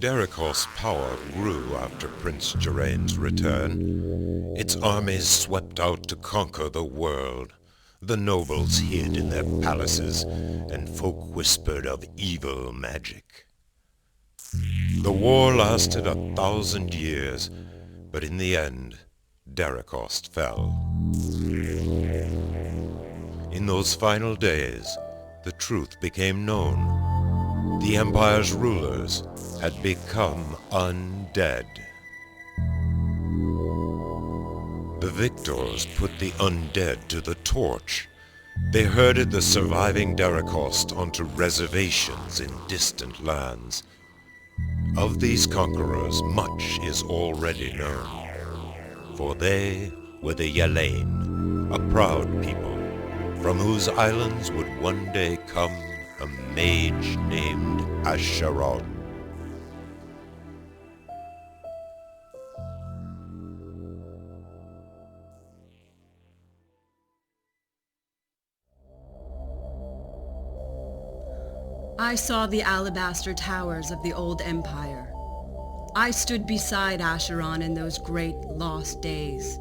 Dericost's power grew after Prince Geraine's return. Its armies swept out to conquer the world. The nobles hid in their palaces, and folk whispered of evil magic. The war lasted 1,000 years, but in the end, Dericost fell. In those final days, the truth became known. The Empire's rulers had become undead. The victors put the undead to the torch. They herded the surviving Dericost onto reservations in distant lands. Of these conquerors, much is already known, for they were the Yalain, a proud people, from whose islands would one day come a mage named Asheron. I saw the alabaster towers of the old empire. I stood beside Asheron in those great lost days.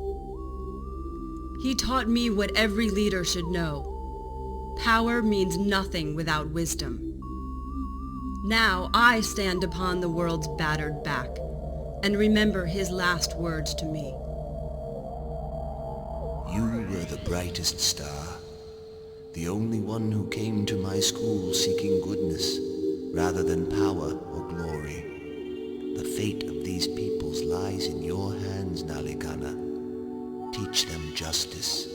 He taught me what every leader should know. Power means nothing without wisdom. Now I stand upon the world's battered back and remember his last words to me. You were the brightest star, the only one who came to my school seeking goodness rather than power or glory. The fate of these peoples lies in your hands, Nalicana. Teach them justice.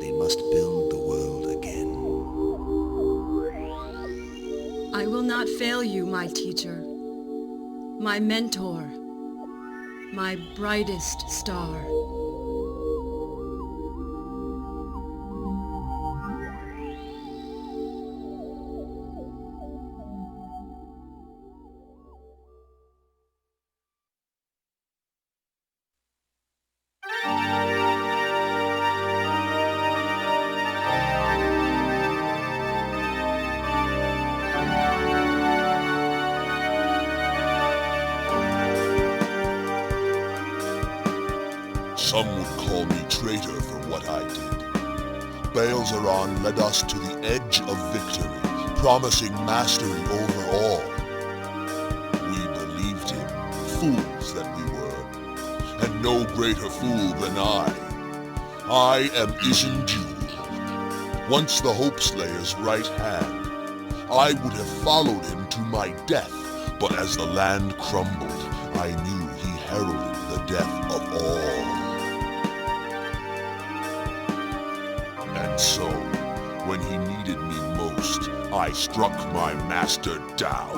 They must build the world again. I will not fail you, my teacher, my mentor, my brightest star. Some would call me traitor for what I did. Baelzeron led us to the edge of victory, promising mastery over all. We believed him, fools that we were, and no greater fool than I. I am Isindul, once the Hope Slayer's right hand. I would have followed him to my death, but as the land crumbled, I knew he heralded the death of all. And so, when he needed me most, I struck my master down.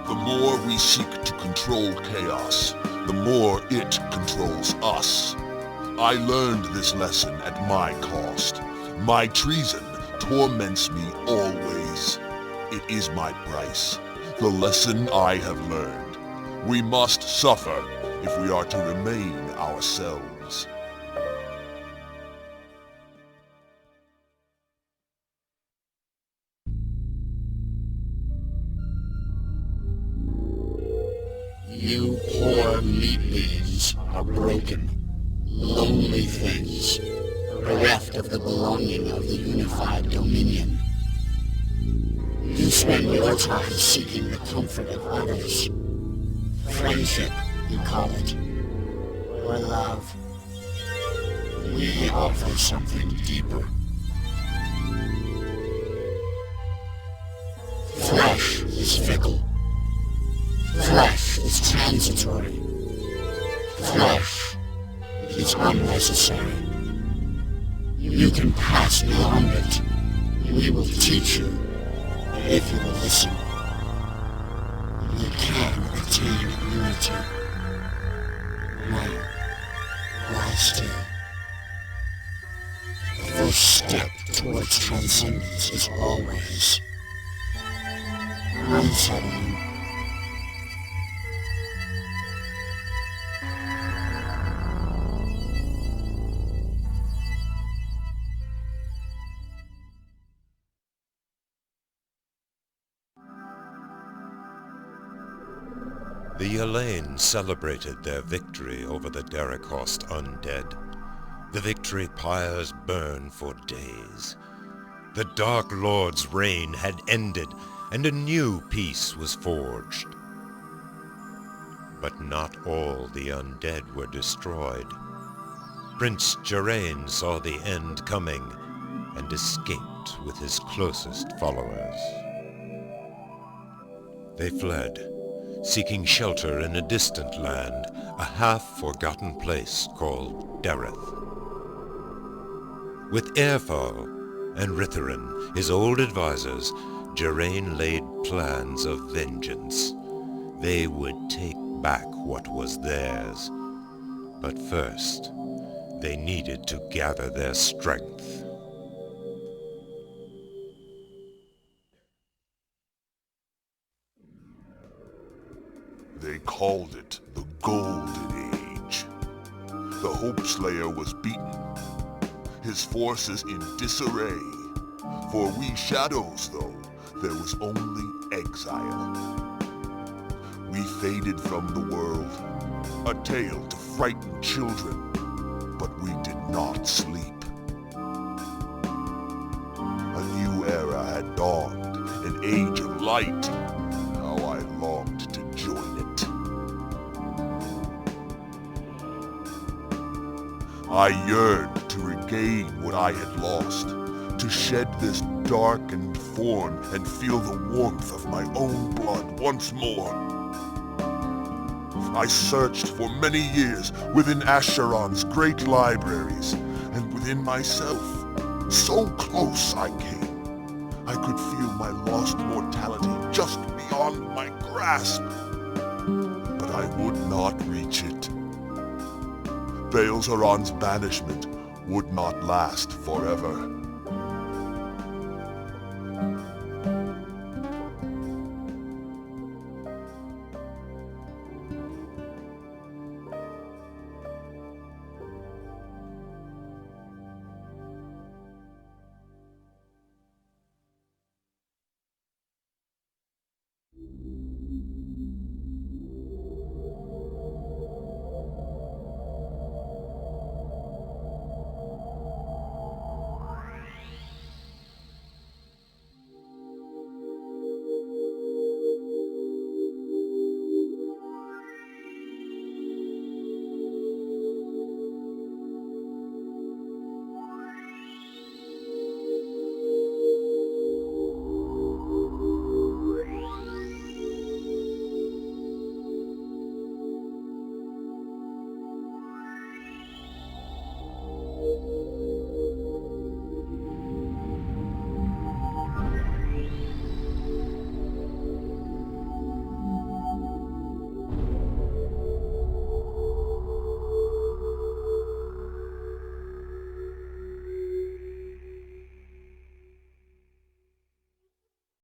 The more we seek to control chaos, the more it controls us. I learned this lesson at my cost. My treason torments me always. It is my price, the lesson I have learned. We must suffer if we are to remain ourselves. You poor meat-beans are broken, lonely things, bereft of the belonging of the unified dominion. You spend your time seeking the comfort of others. Friendship, you call it, or love. We offer something deeper. Flesh is fickle. Flesh is transitory. Flesh is unnecessary. You can pass beyond it. We will teach you, if you will listen. You can attain unity. Now, lie still. The first step towards transcendence is always unsettling. The Yalain celebrated their victory over the Dericost undead. The victory pyres burned for days. The Dark Lord's reign had ended, and a new peace was forged. But not all the undead were destroyed. Prince Geraine saw the end coming and escaped with his closest followers. They fled, seeking shelter in a distant land, a half-forgotten place called Dereth. With Airfall and Ritharin, his old advisors, Geraine laid plans of vengeance. They would take back what was theirs. But first, they needed to gather their strength. They called it the Golden Age. The Hope Slayer was beaten, his forces in disarray. For we shadows, though, there was only exile. We faded from the world, a tale to frighten children, but we did not sleep. A new era had dawned, an age of light. How I longed to join it. I yearned to regain what I had lost, to shed this darkened form and feel the warmth of my own blood once more. I searched for many years within Asheron's great libraries, and within myself. So close I came. I could feel my lost mortality just beyond my grasp. But I would not reach it. Baelzeron's banishment would not last forever.